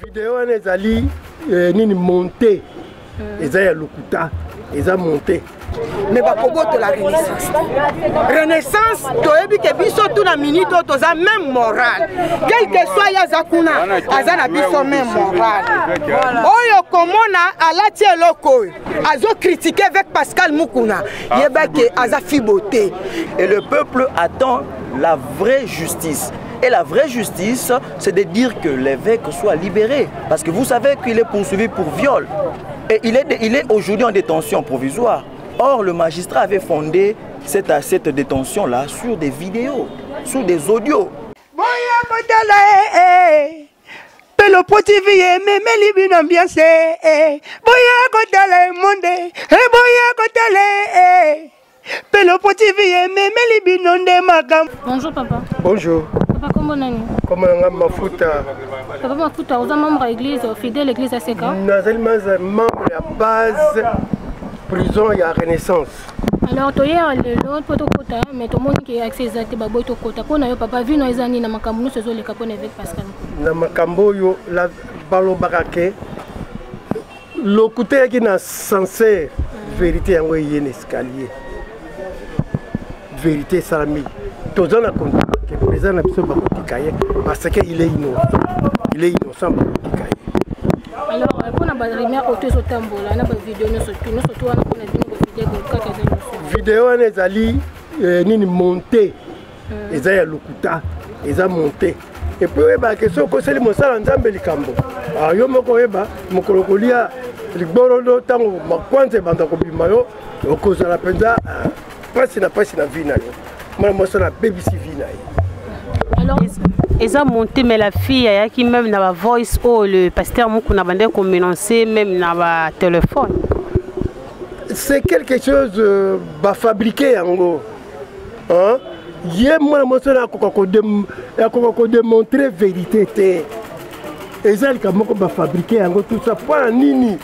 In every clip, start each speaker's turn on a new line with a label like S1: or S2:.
S1: Vidéo ezali nini monté. Ezaya lokuta, eza monté.
S2: Mais bakoboto la renaissance. Renaissance, toyebi ke biso tout na minute toza même moral. Quel que soit yazakuna, azana biso même moral. Oyo komona alati eloko, azo critiquer avec Pascal Mukuna. Yeba ke aza fiboté.
S3: Et le peuple attend la vraie justice. Et la vraie justice, c'est de dire que l'évêque soit libéré. Parce que vous savez qu'il est poursuivi pour viol. Et il est aujourd'hui en détention provisoire. Or, le magistrat avait fondé cette détention-là sur des vidéos, sur des audios.
S4: Bonjour papa.
S1: Bonjour.
S4: Papa, comment on est?
S1: Comment on a Mafuta?
S4: Papa Mafuta, vous êtes membre de l'église, fidèle à l'église ACK?
S1: Nous sommes membre de la base prison et la Renaissance.
S4: Alors, tu as l'autre protocole, mais tout le monde qui a accès à tes babos, tu as papa vu nos amis dans Makambo, nous faisons les capons avec Pascal.
S1: Dans Makambo, la balo barake. Le côté qui est censé vérité en un escalier. Vérité salami. Tous les gens qui sont présents parce qu'il est innocent. Il est innocent.
S4: Alors, pour la première côté sur Tambola, on a une vidéo, nous surtout on a une
S1: vidéo ezali nini monté. Ezaya lokuta, eza monté. Et puis ba question ko seli mosala nzambe likambo. Ah yo moko yeba mokolokolia liborodo tango makwanze banda ko bimayo okozala penza pasi na vina yo. Moi mosala BBC vina yo.
S4: Alors
S5: ils ont monté, mais la fille qui même dans la voice ou le pasteur Mukuna bandé comme menacé même dans le téléphone.
S1: C'est quelque chose fabriqué en gros. Hein? Hier moi mosala ko démontrer vérité. Ezali ka moko ba fabriqué en gros tout ça pour nini.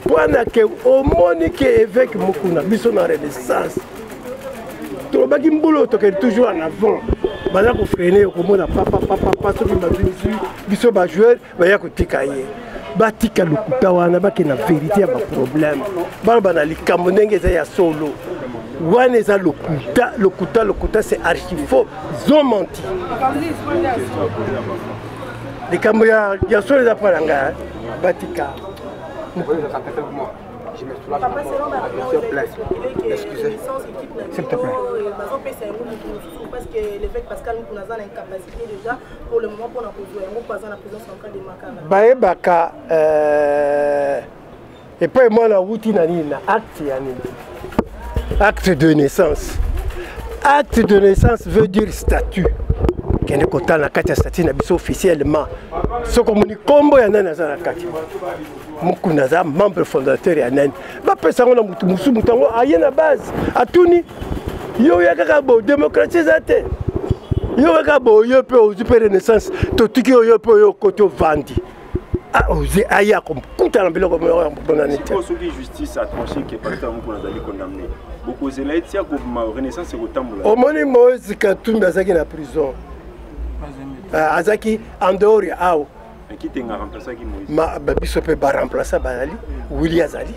S1: Pour que au monique évêque Mukuna biso na Renaissance. To ba kimbulo to toujours en avant. Bana ko freiner ko mona papa soki bazisi biso ba joueur ba ya ko tikaye ba tika lokuta wana ba ke na vérité ya ba problème ba bana likambo ndenge za ya solo wana za lokuta c'est archi faux, ils ont menti. Likambo ya solo za paranga ba tika. Je me soulage. Excusez. S'il te plaît. Parce que l'évêque Pascal nous a une incapacité déjà pour le moment pour nous jouer. Nous passons la prison centrale de Makara. Bae baka et puis moi la route na acte yani. Acte de naissance. Acte de naissance veut dire statut. Kende kota na kati ya statut na biso officiellement. Ce comme ni kombo ya nana za na kati. Mukuna za membre fondateur ya nani. Ba pesa ngona mutu musu mutango ayena base. Atuni yo yakaka bo démocratie zate. Yo yakaka bo yo pe au super renaissance. To tiki yo pe yo koto vandi. Ah oser aya comme kuta na biloko mo bonanité.
S6: Ceux qui justice a tranché que pasteur Mukuna zali condamné. Beaucoup zela etia ko renaissance ko tambola. Omoni
S1: Moïse Katumbi azaki na prison. Azaki en dehors ya ao.
S6: Qui t'a remplacé qui Moïse?
S1: Ma biso pe ba remplacer Bazali, Willy Azali.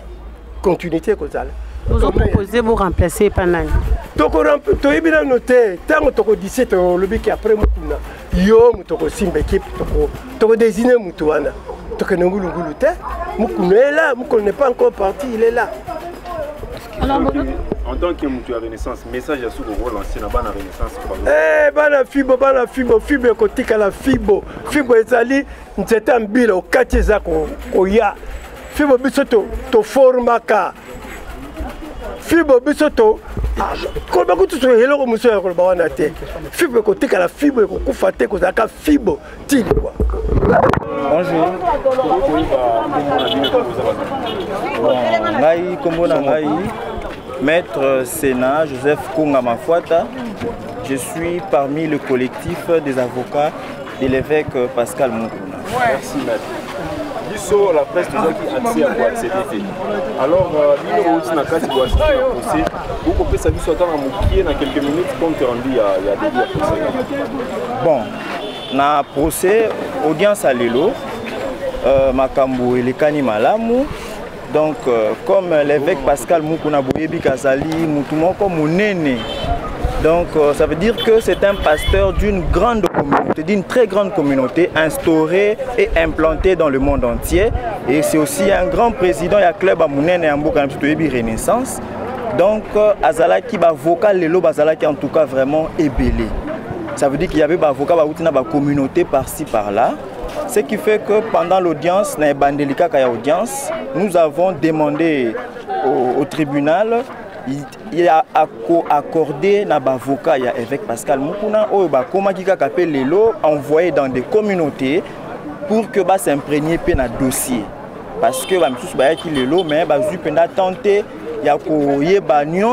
S1: Continuité kozala.
S5: Vous ont proposé vous remplacer Panani.
S1: Toko toyebina noté tango toko 17 lobi ki après Mukuna. Yo mutoko simba équipe toko désigner mutu wana. Toko ngulu te. Mukuna est là, Mukuna n'est pas encore parti, il est là.
S4: Alors,
S6: en tant que mutu à Renaissance, message à ce que vous lancez dans la Renaissance.
S1: Eh, bana fibo kotika la fibo ezali nzete mbila okati zako oya fibo biso to formaka fibo biso to ko ba kutu so heloko muso ya ko ba wana te fibo kotika la fibo ko kufa te ko zaka fibo tili quoi.
S7: Bonjour. Ngai kombo na ngai Maître Sénat Joseph Konga Mafuata. Je suis parmi le collectif des avocats de l'évêque Pascal Mukuna.
S6: Merci maître. Biso la presse nous a qui accès à accéder. Alors nous aussi na kati doit assister au procès. Vous pouvez ça biso attendre mukie na quelques minutes compte rendu il y a des procès.
S7: Bon, na procès audience à Lelo. makambo elekani malamu. Donc comme l'évêque Pascal Mukuna Boyebi Kazali Mutumoko Munene. Donc ça veut dire que c'est un pasteur d'une grande communauté, d'une très grande communauté, instaurée et implantée dans le monde entier. Et c'est aussi un grand président, il y a club à Munene et Amboka Renaissance. Donc Azalaki vocal lelo Bazalaki en tout cas vraiment ébélé. Ça veut dire qu'il y avait des avocats qui ont une communauté par-ci par-là. Ce qui fait que pendant l'audience, nous avons demandé au tribunal, il a accordé un avocat, avec Pascal Mukuna, envoyé dans des communautés pour que s'imprégner dans le dossier. Parce que mais tenté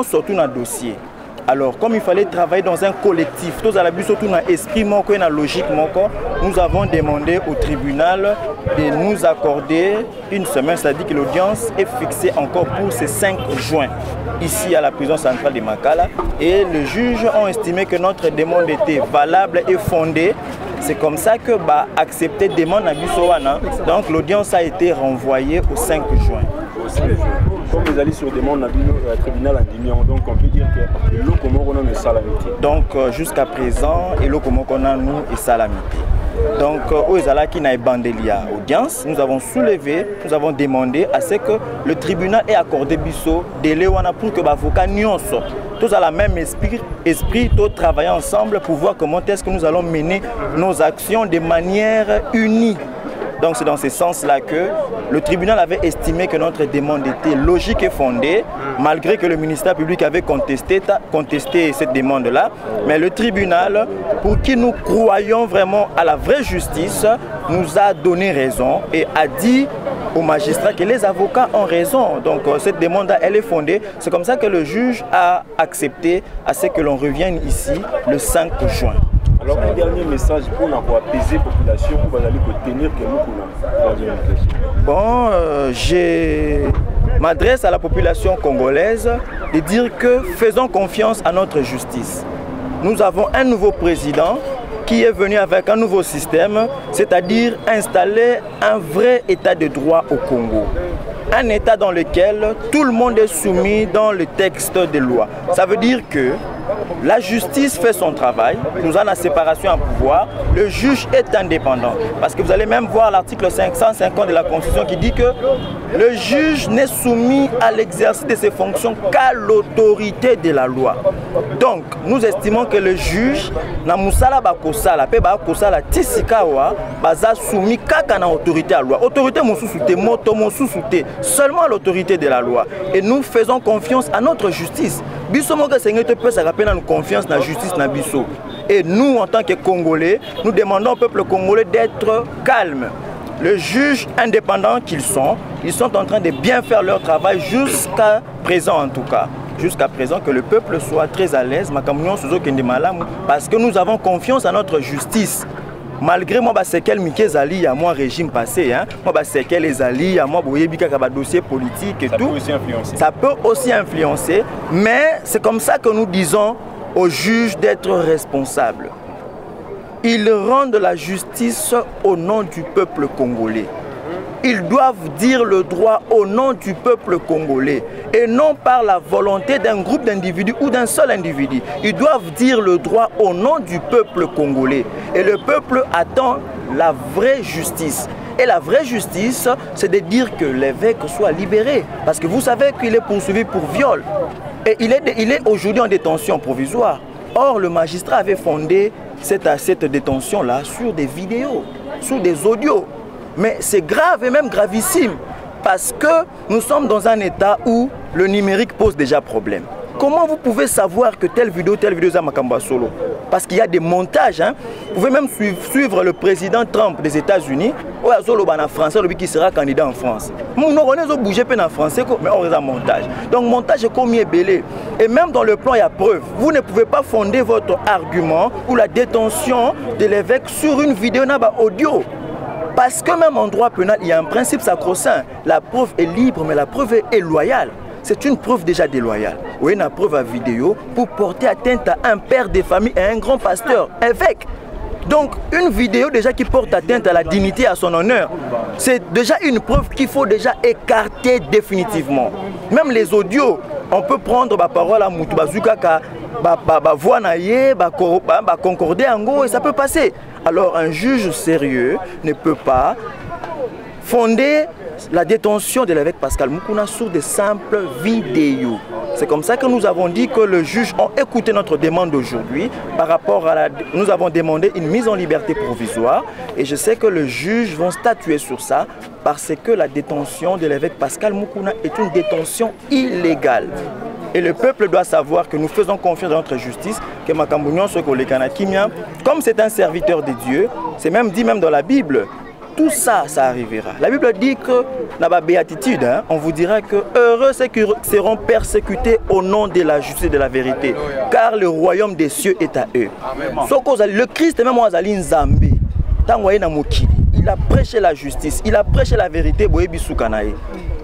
S7: surtout dans le dossier. Alors, comme il fallait travailler dans un collectif, tous à la surtout dans l'esprit, dans la logique, nous avons demandé au tribunal de nous accorder une semaine, c'est-à-dire que l'audience est fixée encore pour ce 5 juin, ici à la prison centrale de Makala. Et les juges ont estimé que notre demande était valable et fondée. C'est comme ça que accepter demande à Bissowana. Donc l'audience a été renvoyée au 5 juin.
S6: Comme vous allez sur demande au tribunal en Dimion, donc on peut dire que le Comorona est salamité.
S7: Donc jusqu'à présent, le Comorona nous est salamité. Donc au Ezalaki na bandelia audience, nous avons soulevé, nous avons demandé à ce que le tribunal ait accordé Bisso délai pour que l'avocat nyonso tous à la même esprit, tous travailler ensemble pour voir comment est-ce que nous allons mener nos actions de manière unie. Donc c'est dans ce sens-là que le tribunal avait estimé que notre demande était logique et fondée, malgré que le ministère public avait contesté cette demande-là. Mais le tribunal, pour qui nous croyons vraiment à la vraie justice, nous a donné raison et a dit aux magistrats que les avocats ont raison. Donc cette demande, elle est fondée. C'est comme ça que le juge a accepté à ce que l'on revienne ici le 5 juin.
S6: Alors, un dernier message pour apaiser la population, pour aller tenir que nous.
S7: Bon, je m'adresse à la population congolaise de dire que faisons confiance à notre justice. Nous avons un nouveau président qui est venu avec un nouveau système, c'est-à-dire installer un vrai état de droit au Congo. Un état dans lequel tout le monde est soumis dans le texte de loi. Ça veut dire que la justice fait son travail, nous avons la séparation en pouvoir, le juge est indépendant. Parce que vous allez même voir l'article 550 de la Constitution qui dit que le juge n'est soumis à l'exercice de ses fonctions qu'à l'autorité de la loi. Donc, nous estimons que le juge n'a musala bakosala, pe bakosala tisikawa, baza soumis kaka na autorité à la loi. Autorité mosusute, moto mosusute, seulement l'autorité de la loi. Et nous faisons confiance à notre justice. Biso moka Seigneur te peut se rappeler dans confiance dans la justice na biso. Et nous, en tant que Congolais, nous demandons au peuple congolais d'être calme. Les juges indépendants qu'ils sont en train de bien faire leur travail jusqu'à présent en tout cas. Jusqu'à présent que le peuple soit très à l'aise, parce que nous avons confiance en notre justice. Malgré moi, c'est quel Miké Zali, à moi régime passé, moi c'est quel Zali, à moi Boyebika dossier politique et tout. Ça peut aussi influencer, mais c'est comme ça que nous disons aux juges d'être responsables. Ils rendent la justice au nom du peuple congolais. Ils doivent dire le droit au nom du peuple congolais et non par la volonté d'un groupe d'individus ou d'un seul individu. Ils doivent dire le droit au nom du peuple congolais. Et le peuple attend la vraie justice. Et la vraie justice, c'est de dire que l'évêque soit libéré. Parce que vous savez qu'il est poursuivi pour viol. Et il est aujourd'hui en détention provisoire. Or, le magistrat avait fondé cette détention-là sur des vidéos, sur des audios. Mais c'est grave et même gravissime parce que nous sommes dans un état où le numérique pose déjà problème. Comment vous pouvez savoir que telle vidéo est Makamba Solo? Parce qu'il y a des montages. Vous pouvez même suivre le président Trump des États-Unis ou à Zolo en français, qui sera candidat en France. Nous avons bougé en français, mais on a un montage. Donc montage est comme belé. Et même dans le plan, il y a preuve. Vous ne pouvez pas fonder votre argument ou la détention de l'évêque sur une vidéo audio. Parce que même en droit pénal, il y a un principe sacro-saint. La preuve est libre, mais la preuve est loyale. C'est une preuve déjà déloyale. Oui, une preuve à vidéo pour porter atteinte à un père de famille et un grand pasteur, évêque. Donc une vidéo déjà qui porte atteinte à la dignité et à son honneur, c'est déjà une preuve qu'il faut déjà écarter définitivement. Même les audios, on peut prendre la parole à Moutou Bazouka, voix naïe, concorder en go et ça peut passer. Alors un juge sérieux ne peut pas fonder la détention de l'évêque Pascal Moukouna sur des simples vidéos. C'est comme ça que nous avons dit que le juge a écouté notre demande d'aujourd'hui par rapport à nous avons demandé une mise en liberté provisoire et je sais que le juge va statuer sur ça parce que la détention de l'évêque Pascal Moukouna est une détention illégale. Et le peuple doit savoir que nous faisons confiance dans notre justice, que Makambounion comme c'est un serviteur de Dieu, c'est même dit même dans la Bible. Tout ça, ça arrivera. La Bible dit que dans la béatitude, on vous dira que heureux ceux qui seront persécutés au nom de la justice et de la vérité, car le royaume des cieux est à eux. Le Christ, même Azali Nzambe, il a prêché la justice, il a prêché la vérité.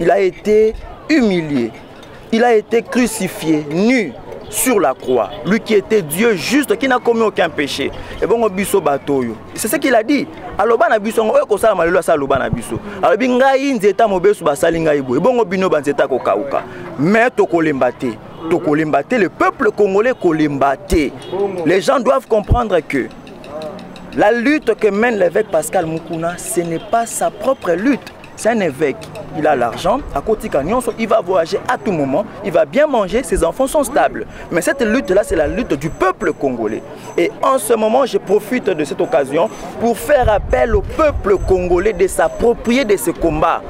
S7: Il a été humilié, il a été crucifié, nu sur la croix. Lui qui était Dieu juste, qui n'a commis aucun péché. Et bon, c'est ce qu'il a dit. Alors, le peuple congolais kolembaté. Les gens doivent comprendre que la lutte que mène l'évêque Pascal Moukouna, ce n'est pas sa propre lutte. C'est un évêque, il a l'argent, à côté il va voyager à tout moment, il va bien manger, ses enfants sont stables. Mais cette lutte-là, c'est la lutte du peuple congolais. Et en ce moment, je profite de cette occasion pour faire appel au peuple congolais de s'approprier de ce combat.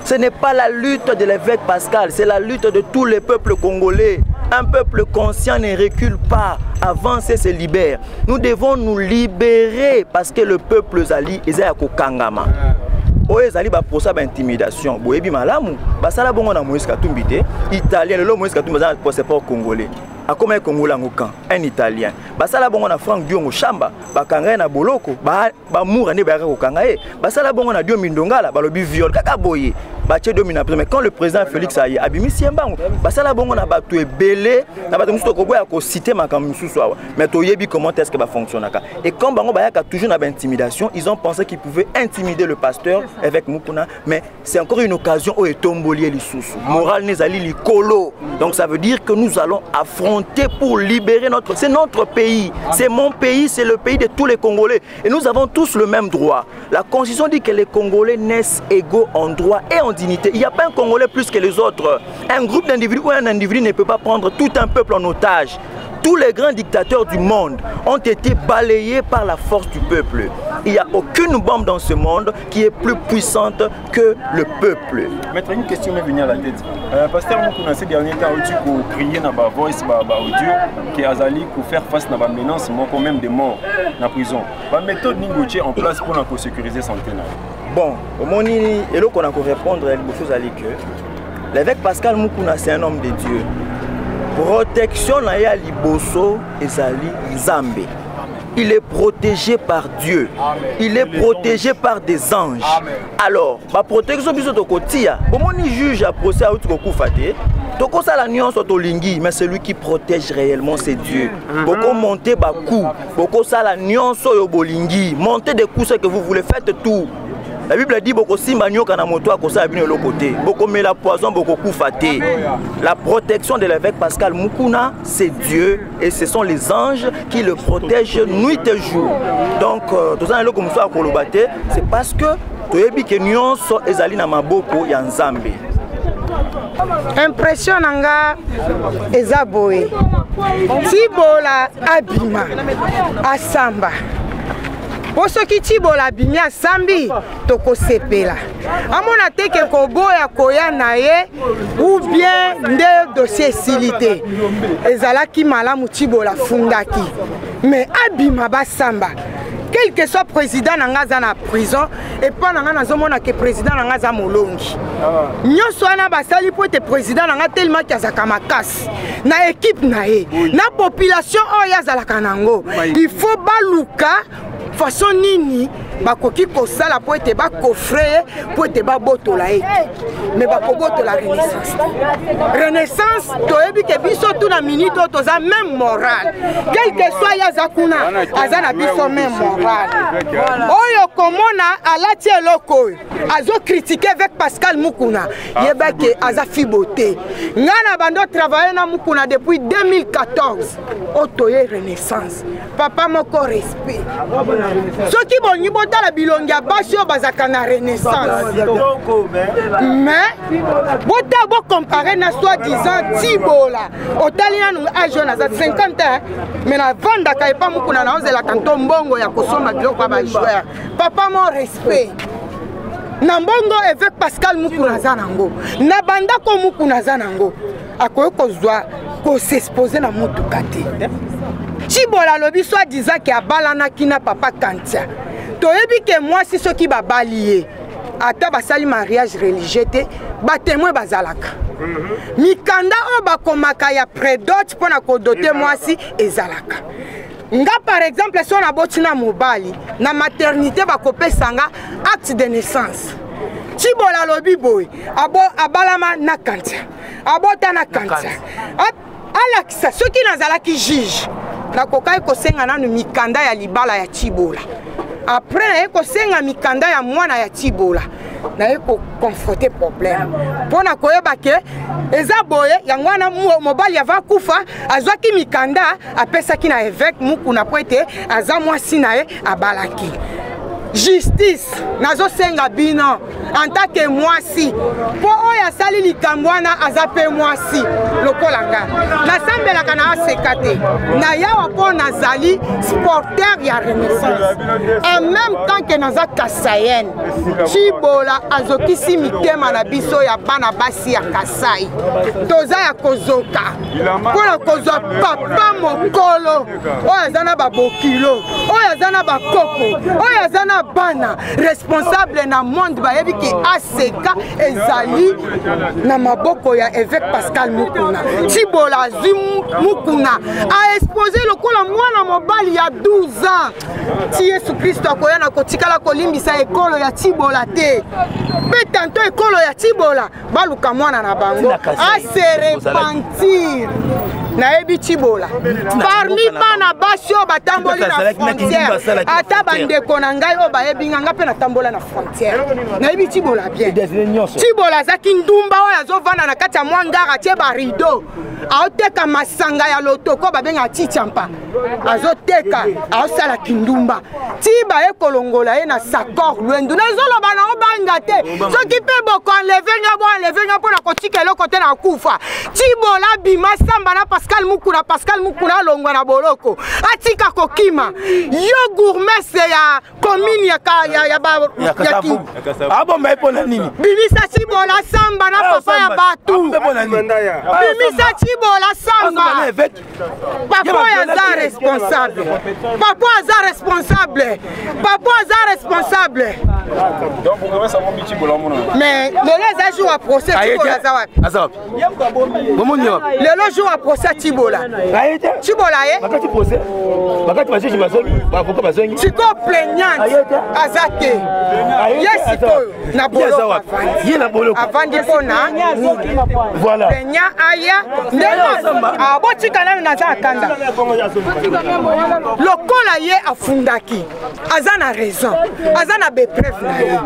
S7: Ce n'est pas la lutte de l'évêque Pascal, c'est la lutte de tous les peuples congolais. Un peuple conscient ne recule pas, avance et se libère. Nous devons nous libérer parce que le peuple Zali est à Kokangama. Oye zali ba procès ba intimidation boyebi malamu basala bongo na Moïse Katumbi te italien le Moïse Katumbi za passeport congolais akoma congolais ngokan un italien basala bongo na Franck Diongo Chamba bakanga na boloko ba moura ne ba ko kanga e basala bongo na Dio Mindongala balobi viol kaka boye bache domina mais quand le président Félix Aye abimi siembango basala bongo na bato ebele na bato musu ko boya ko citer makam musu swa mais to yebi comment est-ce que ba fonctionne ka et quand bango ba yaka toujours na ba intimidation ils ont pensé qu'ils pouvaient intimider le pasteur avec Moukouna mais c'est encore une occasion où est tombolier les sous moral nezali likolo donc ça veut dire que nous allons affronter pour libérer notre c'est notre pays c'est mon pays c'est le pays de tous les Congolais et nous avons tous le même droit la constitution dit que les Congolais naissent égaux en droit et en dignité. Il n'y a pas un Congolais plus que les autres. Un groupe d'individus ou un individu ne peut pas prendre tout un peuple en otage. Tous les grands dictateurs du monde ont été balayés par la force du peuple. Il n'y a aucune bombe dans ce monde qui est plus puissante que le peuple.
S6: Maître, une question m'est venue à la tête. Pasteur Moukouna, ces derniers temps, pour crier dans la voice, audio, qui Azali pour faire face à la menace, quand même des morts dans la prison. La méthode Ningoutier en place pour sécuriser la santé.
S7: Bon, au moment et là qu'on a répondre à que l'évêque Pascal Moukouna, c'est un homme de Dieu. Protection na ya liboso ezali Nzambe. Il est protégé par Dieu. Il est protégé par des anges. Alors, ma protection biso to kotia. Comment ni juge a procès à tout kufate? Toko ça la nuance to lingi, mais celui qui protège réellement c'est Dieu. Beaucoup monter ba coup, beaucoup ça la nuance yo bolingi, montez des coups ce que vous voulez, faites tout. La Bible dit beaucoup simba nyoka na moto akosa abino l'autre côté. Beaucoup met la poison, beaucoup kufate. La protection de l'évêque Pascal Moukouna, c'est Dieu et ce sont les anges qui le protègent nuit et jour. Donc tout ça comme ça kolobate, c'est parce que toyebi ke nyonso ezali na maboko ya Nzambe.
S2: Impression nanga eza boye. Tibola abima asamba. Pour ceux qui tibola bimia sambi toko sepela. Amona teke koboya koya naye ou bien nde dossier silité. Ezala ki malamu tibola fundaki. Mais abima basamba. Quel que soit président nangaza na prison et pas nanga nazomona que président nangaza molongi. Nyoso na basali pour être président nanga tellement kiazaka makasi. Na équipe nae, na population oya zalaka nango. Il faut baluka façon nini bakoki kosala po ete bakofre po ete babotola ye mais bakobotola renaissance renaissance toyebi ke biso tuna minute oyo toza même moral quel que soit ye aza kuna aza na biso même moral oyo komona alati eloko oyo azocritique avec Pascal Mukuna yebake aza fibote nga na bando travailler na Mukuna depuis 2014 otoye renaissance papa moko respect soki bonyi botala bilongi ya basi oyo bazaka na renaissance mais bota bo comparer na soi-disant Tibola otali nanu age na za 50 ans mais na vandaka epa Mukuna na ozela tanto mbongo ya kosomba biloko ya bajoueur papa mo respect na mbongo avec Pascal Mukuna zanango na bandako Mukuna zanango akoyo kozwa ko s'exposer na mutuka te Tibola lobi soi-disant ki abalana kina papa Kantia toyebi ke mwasi soki babali ye ata basali mariage religieux te ba témoin bazalaka mikanda o bakomaka ya prédote pona kodote mwasi ezalaka nga par exemple si on a botina mobali na maternité bakopesa nga acte de naissance Tibola lobi boy abalama na Kantia abota na Kantia alakisa soki nazalaki juge nakokai kosenga nanu mikanda ya libala ya Tibola après naye kosenga mikanda ya mwana ya Tibola naye confronter problème pona koyeba ke eza boye yango wana mobali ava kufa azwaki mikanda apesaki na évêque Mukuna po ete aza mwasi naye abalaki justice nazo senga bino en tant que mwasi po oyo asali likambo wana aza pe mwasi lokola nga nasambelaka na aseka te na yawa po nazali sporteur ya renaissance en même temps que naza kasayenne Tibola azokisi mitema na biso ya bana basi ya Kasai toza ya kozoka mpona kozwa papa mokolo oyo aza na babokilo oyo aza na bakopo oyo aza na bana responsable na monde bayebi ki aseka ezali na maboko ya évêque Pascal Mukuna Tibola azwi Mukuna a exposé lokola mwana mobali ya 12 ans ti Yesu Kristo akoya na kotikala kolimbisa ekolo ya Tibola te pe tanto ekolo ya Tibola baluka mwana na bango a se repentir nayebi Tibola parmi bana basi oyo batamboli na frontière ata bandeko na ngai oyo bayebi nga mpe natambola na frontière nayebi Tibola bien Tibola azaki ndumba oyo azovanda na kati ya mwa ngara atie barido aoteka masanga ya lotoko babenga Tichampa azoteka aosala kindumba tiba ye kolongola ye na sakor lwendu nazoloba na obanga te soki mpe boko enleve nga mpona kotika eloko te na kufa Tibola bima samba na Pascal Mukuna alongwa na boloko atika kokima yo gourmese ya commune ya
S7: abomba epona nini
S2: bimisa Tibola samba na papa ya batu bimisa Tibola samba papa aza responsable
S6: donc vous avez ça mon petit bolamo
S2: mais le les jours à procès Tibola zawapi le jour à procès Tibola ye
S7: bakati procès bakati bajeshi bazoli bavoka bazongi
S2: siko plaignante azate yesiko na boloko
S7: ye na boloko
S2: avandi pona
S7: voilà
S2: plaignant aya ndeko abotika nanu naza akanda lokola ye afundaki aza na raison aza na bepreuve na ye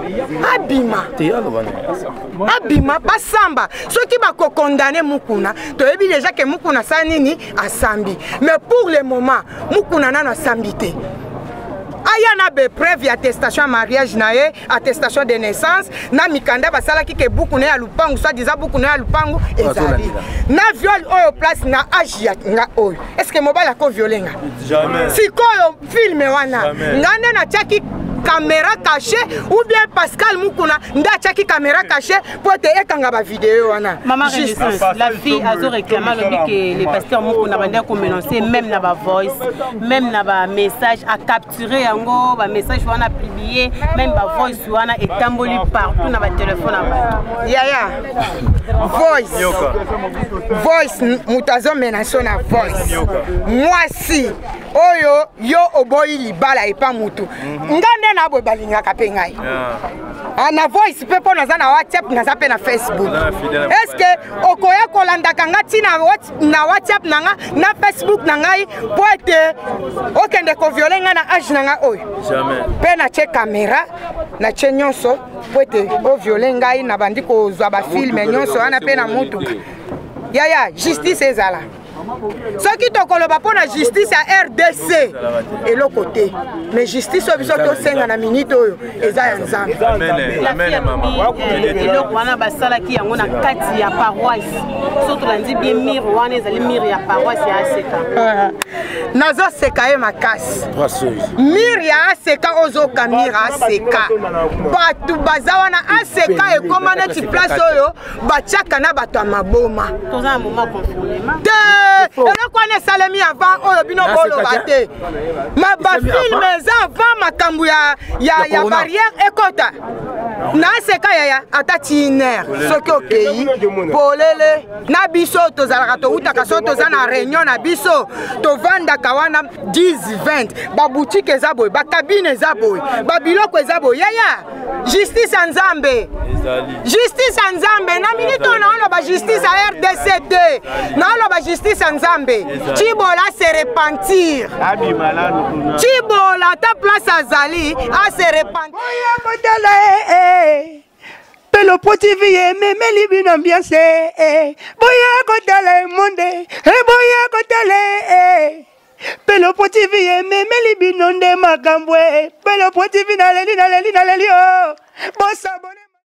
S2: abima basamba soki bakokondane Mukuna toyebi déjà que Mukuna sa nini asambi mais pour le moment Mukuna nano asambi te aya na bepreuve ya attestation ya mariage na ye attestation de naissance na mikanda basalaki ke buku na ya lupangu soit disant buku na ya lupangu ezali na viol oyo place na age ya nga oyo est-ce que mobile ako violenga jamais sikoyo filme wana ngande na chaki caméra cachée ou bien Pascal Mukuna nda chaki caméra cachée pour te ekanga ba vidéo wana
S5: maman Renaissance la fille azo réclamer que les pasteurs Mukuna banda ko menacer même na ba voice même na ba message à capturer yango ba message wana publier même ba voice wana etamboli partout na ba téléphone na
S2: yaya voice mutazo menacer na voice moi si oyo yo oboyi libala epa mutu ngande bana boy balingaka pe ngai na voice pe po naza na WhatsApp naza pe na Facebook est-ce que okoya kolandaka nga tina na WhatsApp nanga na Facebook na ngai po ete okende ko violer nga na age na nga oyo
S6: jamais
S2: pe na che caméra na che nyonso po ete o violer ngai na bandi ko zwa ba film nyonso ana pe na mutuka ya justice ezala soki tokoloba mpo na justice ya RDC eloko te mais justice oyo biso tosenga na minute oyo eza ya nzambe
S5: eloko wana basalaki yango na kati ya paroisse so tolandi bien mire wana ezali mire ya paroisse ya aseka
S2: nazoseka ye makasi mire ya aseka ozoka mire aseka bato baza wana aseka ekoma neti place oyo batiaka na bato ya maboma
S5: toza na moma conformément
S2: eloko wana esalemi avant oyo bino boloba te ma bafilme eza avant makambo ya barrière ekota na aseka yaya ata tiner soki okei polele na biso tozalaka toutaka so toza na réunion na biso tovandaka wana 10-20 baboutique eza boye bakabine eza boye babiloko eza boye yaya justice ya nzambe justice ya nzambe na minute oyo naoloba justice ya RDC te naoloba justice ya nzambe Chibola se repentir Chibola ta place azali a se repentir
S8: Pelo TV meme libin ambiance boya kotala monde boya kotala Pelo TV meme libin onde makambwe Pelo TV na leli oh bossa